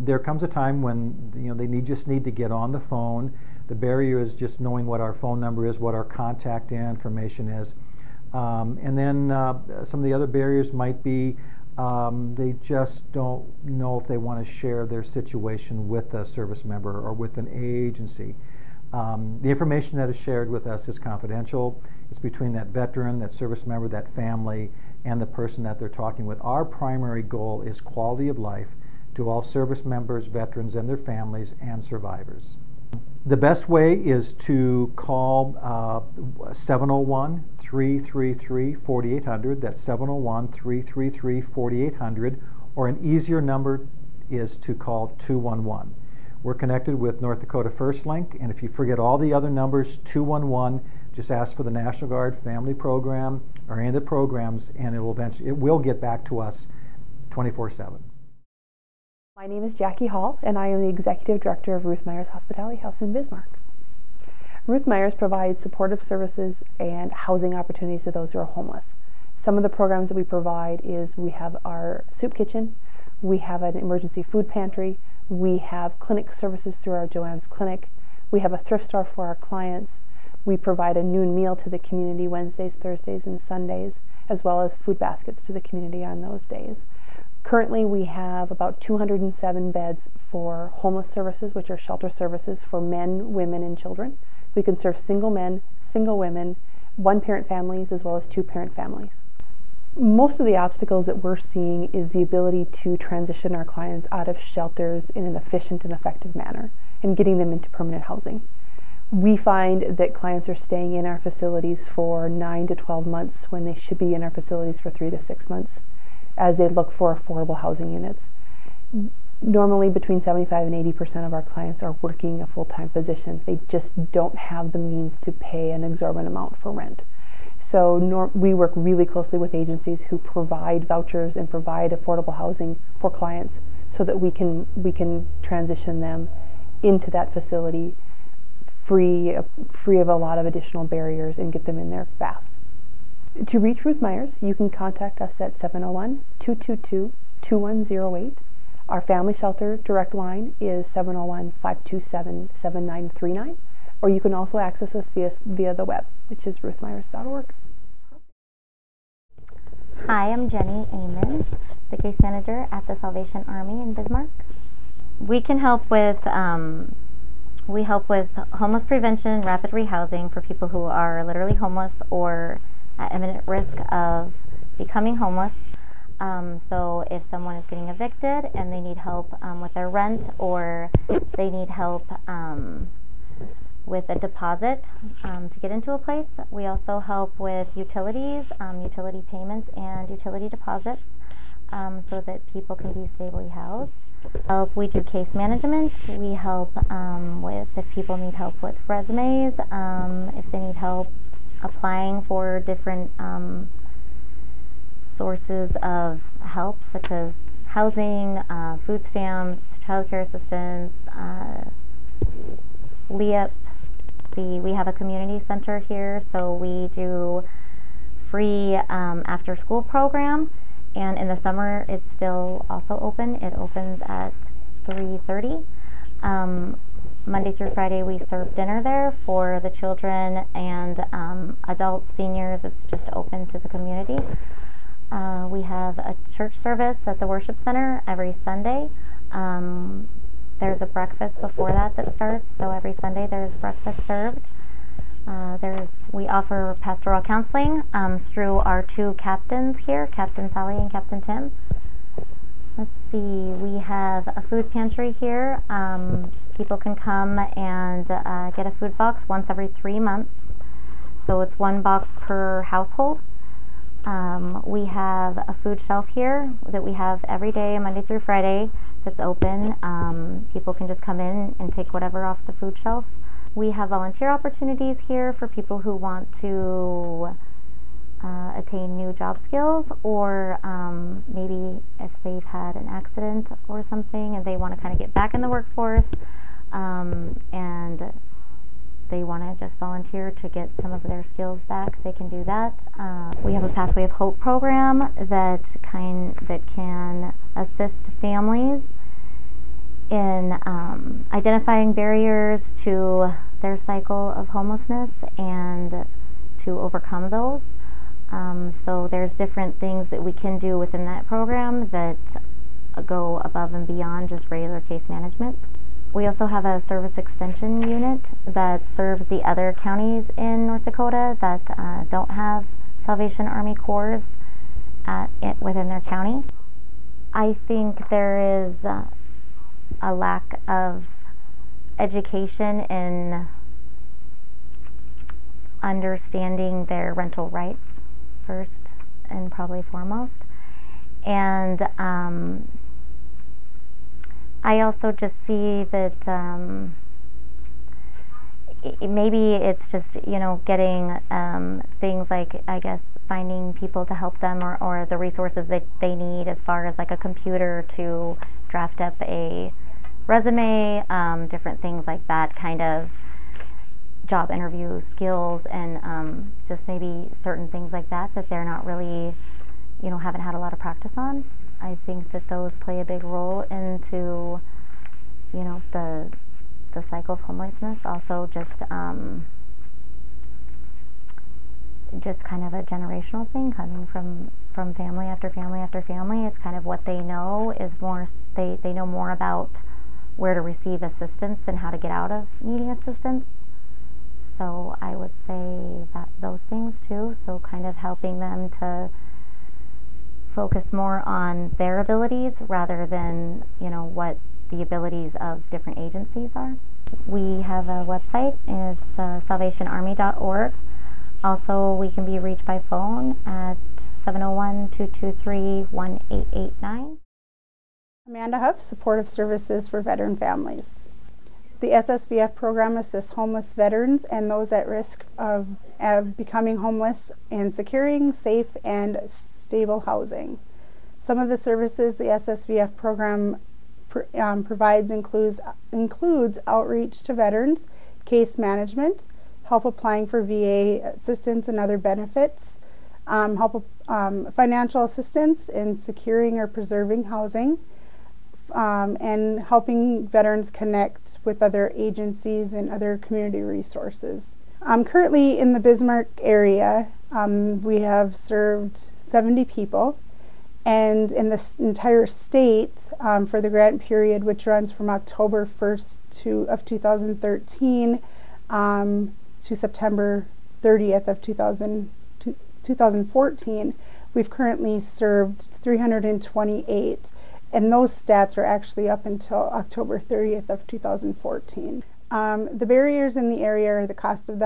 there comes a time when they just need to get on the phone. The barrier is just knowing what our phone number is, what our contact information is. And then some of the other barriers might be they just don't know if they want to share their situation with a service member or with an agency. The information that is shared with us is confidential. It's between that veteran, that service member, that family, and the person that they're talking with. Our primary goal is quality of life to all service members, veterans, and their families, and survivors. The best way is to call 701-333-4800. That's 701-333-4800. Or an easier number is to call 211. We're connected with North Dakota First Link, and if you forget all the other numbers, 211, just ask for the National Guard Family Program or any of the programs, and it will get back to us 24/7. My name is Jackie Hall, and I am the Executive Director of Ruth Myers Hospitality House in Bismarck. Ruth Myers provides supportive services and housing opportunities to those who are homeless. Some of the programs that we provide is we have our soup kitchen, we have an emergency food pantry, we have clinic services through our Joanne's Clinic, we have a thrift store for our clients, we provide a noon meal to the community Wednesdays, Thursdays, and Sundays, as well as food baskets to the community on those days. Currently, we have about 207 beds for homeless services, which are shelter services for men, women, and children. We can serve single men, single women, one-parent families, as well as two-parent families. Most of the obstacles that we're seeing is the ability to transition our clients out of shelters in an efficient and effective manner and getting them into permanent housing. We find that clients are staying in our facilities for 9 to 12 months when they should be in our facilities for 3 to 6 months, as they look for affordable housing units. Normally between 75 and 80% of our clients are working a full-time position. They just don't have the means to pay an exorbitant amount for rent. So we work really closely with agencies who provide vouchers and provide affordable housing for clients so that we can transition them into that facility free of a lot of additional barriers and get them in there fast. To reach Ruth Myers, you can contact us at 701-222-2108. Our family shelter direct line is 701-527-7939, or you can also access us via the web, which is ruthmyers.org. Hi, I'm Jenny Amon, the case manager at the Salvation Army in Bismarck. We can help with homeless prevention, rapid rehousing for people who are literally homeless or at imminent risk of becoming homeless. So if someone is getting evicted and they need help with their rent, or they need help with a deposit to get into a place, we also help with utilities, utility payments, and utility deposits so that people can be stably housed. We do case management. We help if people need help with resumes, if they need help applying for different sources of help, such as housing, food stamps, child care assistance, LEAP. We have a community center here, so we do free after school program, and in the summer it's still also open. It opens at 3:30. Monday through Friday we serve dinner there for the children and adults, seniors. It's just open to the community. We have a church service at the worship center every Sunday. There's a breakfast before that starts, so every Sunday there's breakfast served. We offer pastoral counseling through our two captains here, Captain Sally and Captain Tim. Let's see, we have a food pantry here. People can come and get a food box once every 3 months. So it's 1 box per household. We have a food shelf here that we have every day, Monday through Friday, that's open. People can just come in and take whatever off the food shelf. We have volunteer opportunities here for people who want to attain new job skills, or maybe if they've had an accident or something and they want to kind of get back in the workforce, and they want to just volunteer to get some of their skills back, they can do that. We have a Pathway of Hope program that can assist families in identifying barriers to their cycle of homelessness and to overcome those. So there's different things that we can do within that program that go above and beyond just regular case management. We also have a service extension unit that serves the other counties in North Dakota that don't have Salvation Army Corps within their county. I think there is a lack of education in understanding their rental rights first and probably foremost. And I also just see that maybe it's just, getting things like, I guess, finding people to help them or the resources that they need as far as like a computer to draft up a resume, different things like that, kind of job interview skills, and just maybe certain things like that they're not really, haven't had a lot of practice on. I think that those play a big role into, the cycle of homelessness. Also, just kind of a generational thing coming from family after family after family. It's kind of what they know is more. They know more about where to receive assistance than how to get out of needing assistance. So I would say that those things too. So kind of helping them to focus more on their abilities rather than, what the abilities of different agencies are. We have a website, and it's salvationarmy.org. Also, we can be reached by phone at 701-223-1889. Amanda Huff, Supportive Services for Veteran Families. The SSVF program assists homeless veterans and those at risk of becoming homeless in securing safe and stable housing. Some of the services the SSVF program provides includes outreach to veterans, case management, help applying for VA assistance and other benefits, financial assistance in securing or preserving housing, and helping veterans connect with other agencies and other community resources. Currently in the Bismarck area, we have served 70 people, and in this entire state, for the grant period, which runs from October 1st of 2013 to September 30th of 2014, we've currently served 328, and those stats are actually up until October 30th of 2014. The barriers in the area are the cost of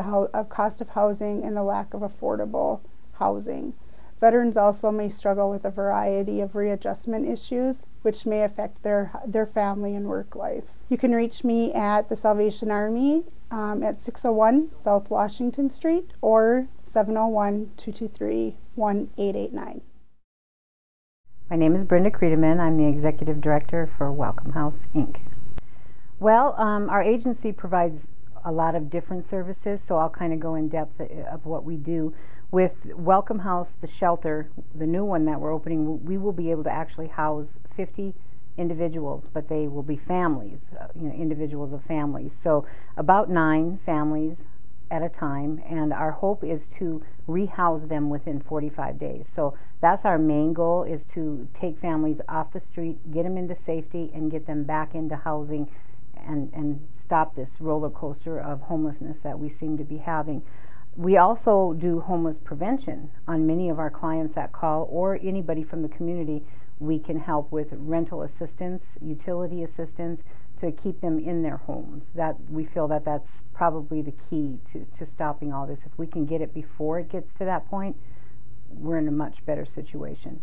housing and the lack of affordable housing. Veterans also may struggle with a variety of readjustment issues, which may affect their family and work life. You can reach me at the Salvation Army at 601 South Washington Street or 701-223-1889. My name is Brenda Creedeman. I'm the Executive Director for Welcome House, Inc. Well, our agency provides a lot of different services, so I'll kind of go in depth of what we do. With Welcome House, the shelter, the new one that we're opening, we will be able to actually house 50 individuals, but they will be families, individuals of families. So about 9 families at a time, and our hope is to rehouse them within 45 days. So that's our main goal, is to take families off the street, get them into safety, and get them back into housing and stop this roller coaster of homelessness that we seem to be having. We also do homeless prevention on many of our clients that call, or anybody from the community. We can help with rental assistance, utility assistance, to keep them in their homes. That we feel that that's probably the key to stopping all this. If we can get it before it gets to that point, we're in a much better situation.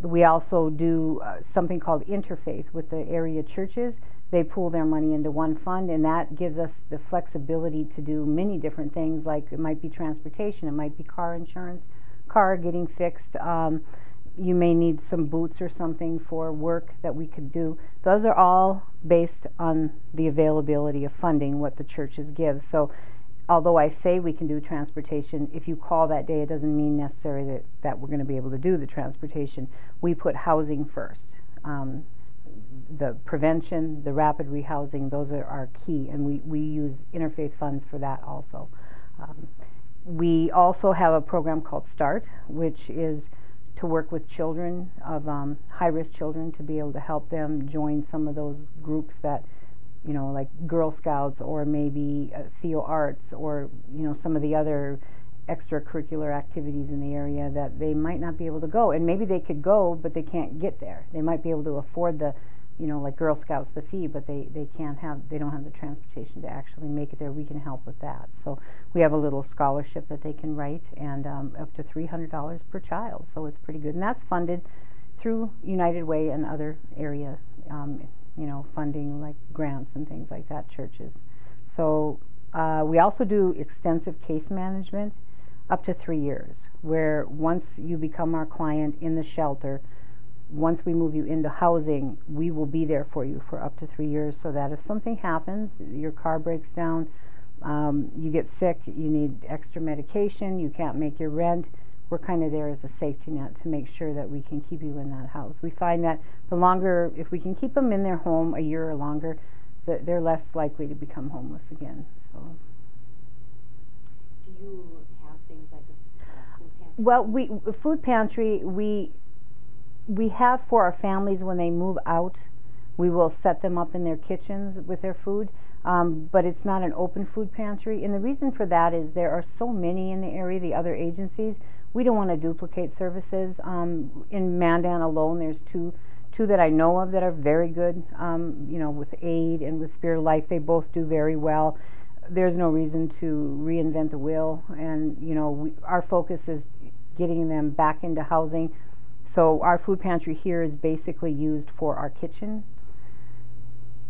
We also do something called interfaith with the area churches. They pool their money into one fund, and that gives us the flexibility to do many different things, like it might be transportation, it might be car insurance, car getting fixed. You may need some boots or something for work that we could do. Those are all based on the availability of funding, what the churches give. So although I say we can do transportation, if you call that day, it doesn't mean necessarily that we're going to be able to do the transportation. We put housing first. The prevention, the rapid rehousing, those are our key, and we use interfaith funds for that also. We also have a program called START, which is to work with children of high-risk children, to be able to help them join some of those groups that, you know, like Girl Scouts, or maybe Theo Arts, or, you know, some of the other extracurricular activities in the area that they might not be able to go. And maybe they could go, but they can't get there. They might be able to afford the, you know, like Girl Scouts, the fee, but they don't have the transportation to actually make it there. We can help with that. So we have a little scholarship that they can write, and up to $300 per child. So it's pretty good. And that's funded through United Way and other area you know, funding, like grants and things like that, churches. So we also do extensive case management up to 3 years, where once you become our client in the shelter, once we move you into housing, we will be there for you for up to 3 years, so that if something happens, your car breaks down, you get sick, you need extra medication, you can't make your rent, we're kind of there as a safety net to make sure that we can keep you in that house. We find that the longer, if we can keep them in their home a year or longer, they're less likely to become homeless again. So. Do you have things like a food pantry? Well, food pantry, we have for our families when they move out. We will set them up in their kitchens with their food, but it's not an open food pantry. And the reason for that is there are so many in the area, the other agencies. We don't want to duplicate services. In Mandan alone, there's two that I know of that are very good, you know, with AID and with Spirit of Life. They both do very well. There's no reason to reinvent the wheel, and, you know, our focus is getting them back into housing. So our food pantry here is basically used for our kitchen.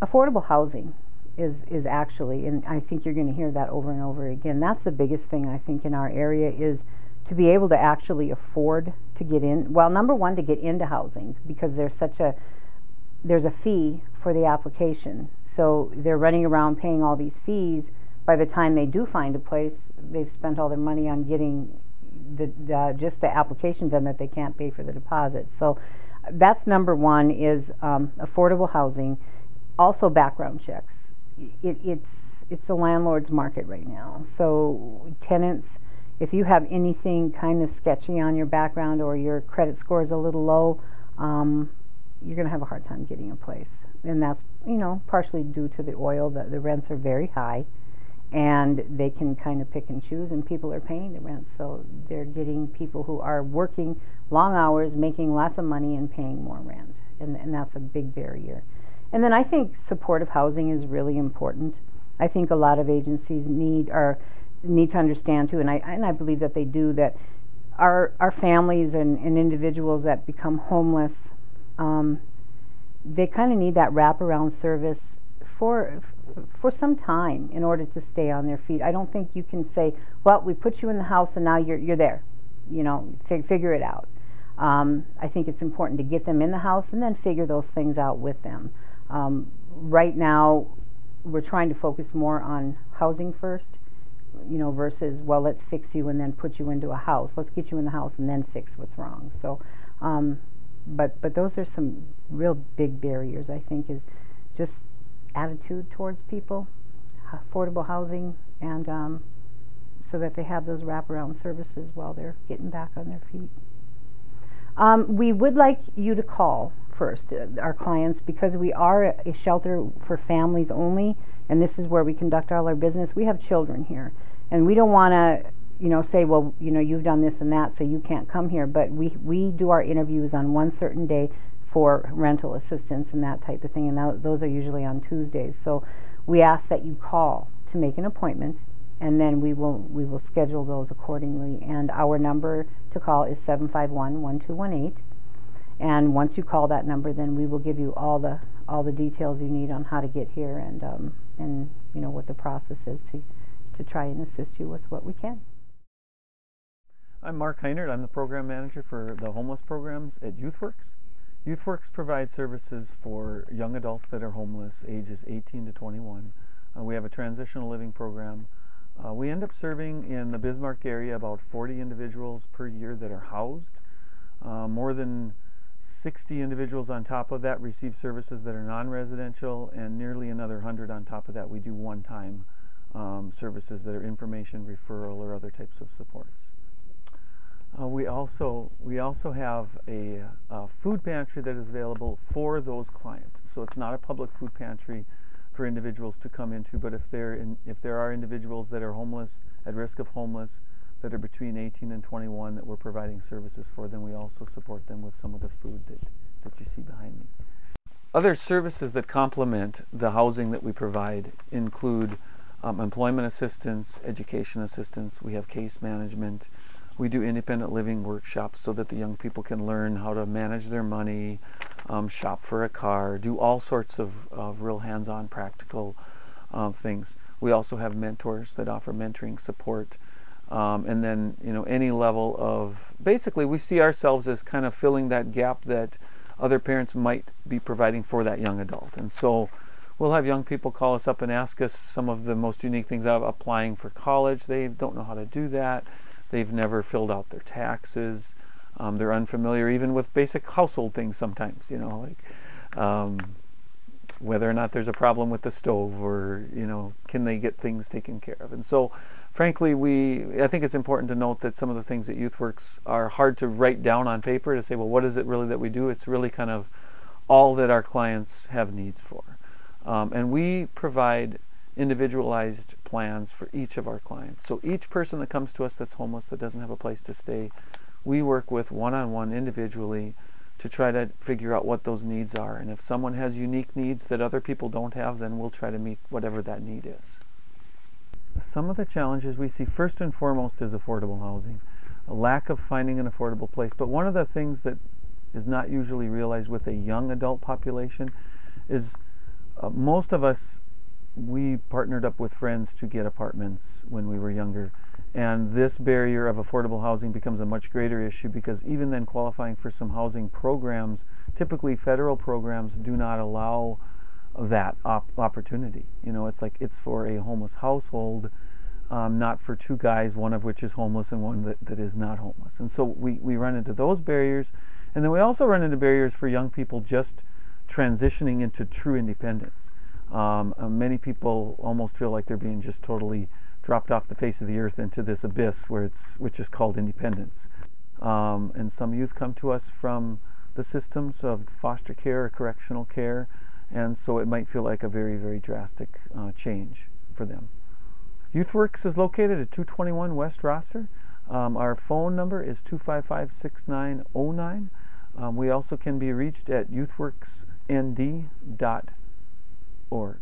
Affordable housing is actually, and I think you're going to hear that over and over again, that's the biggest thing I think in our area, is to be able to actually afford to get in. Well, number one, to get into housing, because there's a fee for the application. So they're running around paying all these fees. By the time they do find a place, they've spent all their money on getting just the application done, that they can't pay for the deposit. So that's number one, is affordable housing. Also background checks. It's a landlord's market right now. So tenants, if you have anything kind of sketchy on your background, or your credit score is a little low, you're going to have a hard time getting a place. And that's, you know, partially due to the oil. The rents are very high, and they can kind of pick and choose, and people are paying the rent. So they're getting people who are working long hours, making lots of money, and paying more rent. And that's a big barrier. And then I think supportive housing is really important. I think a lot of agencies need to understand too, and I believe that they do, that our families and individuals that become homeless, they kind of need that wraparound service for some time in order to stay on their feet. I don't think you can say, well, we put you in the house and now you're there, you know, figure it out. I think it's important to get them in the house and then figure those things out with them. Right now, we're trying to focus more on housing first, you know, versus, well, let's fix you and then put you into a house. Let's get you in the house and then fix what's wrong. So, but those are some real big barriers, I think, is just attitude towards people, affordable housing, and so that they have those wraparound services while they're getting back on their feet. We would like you to call first, our clients, because we are a shelter for families only, and this is where we conduct all our business. We have children here, and we don't want to say, well, you've done this and that, so you can't come here. But we do our interviews on one certain day for rental assistance and that type of thing, and those are usually on Tuesdays. So we ask that you call to make an appointment, and then we will schedule those accordingly. And our number to call is 751-1218. And once you call that number, then we will give you all the details you need on how to get here and what the process is to try and assist you with what we can. I'm Mark Heinert. I'm the program manager for the homeless programs at YouthWorks. YouthWorks provides services for young adults that are homeless, ages 18 to 21. We have a transitional living program. We end up serving in the Bismarck area about 40 individuals per year that are housed. More than 60 individuals on top of that receive services that are non-residential, and nearly another 100 on top of that we do one-time services that are information, referral, or other types of supports. We also have a food pantry that is available for those clients. So it's not a public food pantry for individuals to come into, but if there are individuals that are homeless, at risk of homeless, that are between 18 and 21 that we're providing services for, then we also support them with some of the food that you see behind me. Other services that complement the housing that we provide include employment assistance, education assistance. We have case management. We do independent living workshops so that the young people can learn how to manage their money, shop for a car, do all sorts of real hands-on practical things. We also have mentors that offer mentoring support. And then, any level of, basically we see ourselves as kind of filling that gap that other parents might be providing for that young adult. And so we'll have young people call us up and ask us some of the most unique things of applying for college. They don't know how to do that. They've never filled out their taxes. They're unfamiliar even with basic household things sometimes, whether or not there's a problem with the stove, or, can they get things taken care of. And so, frankly, I think it's important to note that some of the things at YouthWorks are hard to write down on paper to say, well, what is it really that we do? It's really kind of all that our clients have needs for. And we provide individualized plans for each of our clients. So each person that comes to us that's homeless, that doesn't have a place to stay, we work with one-on-one individually to try to figure out what those needs are. And if someone has unique needs that other people don't have, then we'll try to meet whatever that need is. Some of the challenges we see first and foremost is affordable housing, a lack of finding an affordable place. But one of the things that is not usually realized with a young adult population is most of us, we partnered up with friends to get apartments when we were younger. And this barrier of affordable housing becomes a much greater issue, because even then qualifying for some housing programs, typically federal programs, do not allow that opportunity. It's for a homeless household, not for two guys, one of which is homeless and one that is not homeless. And so we run into those barriers. And then we also run into barriers for young people just transitioning into true independence. Many people almost feel like they're being just totally dropped off the face of the earth into this abyss which is called independence. And some youth come to us from the systems of foster care or correctional care, and so it might feel like a very, very drastic change for them. YouthWorks is located at 221 West Rosser. Our phone number is 255-6909. We also can be reached at youthworksnd.org.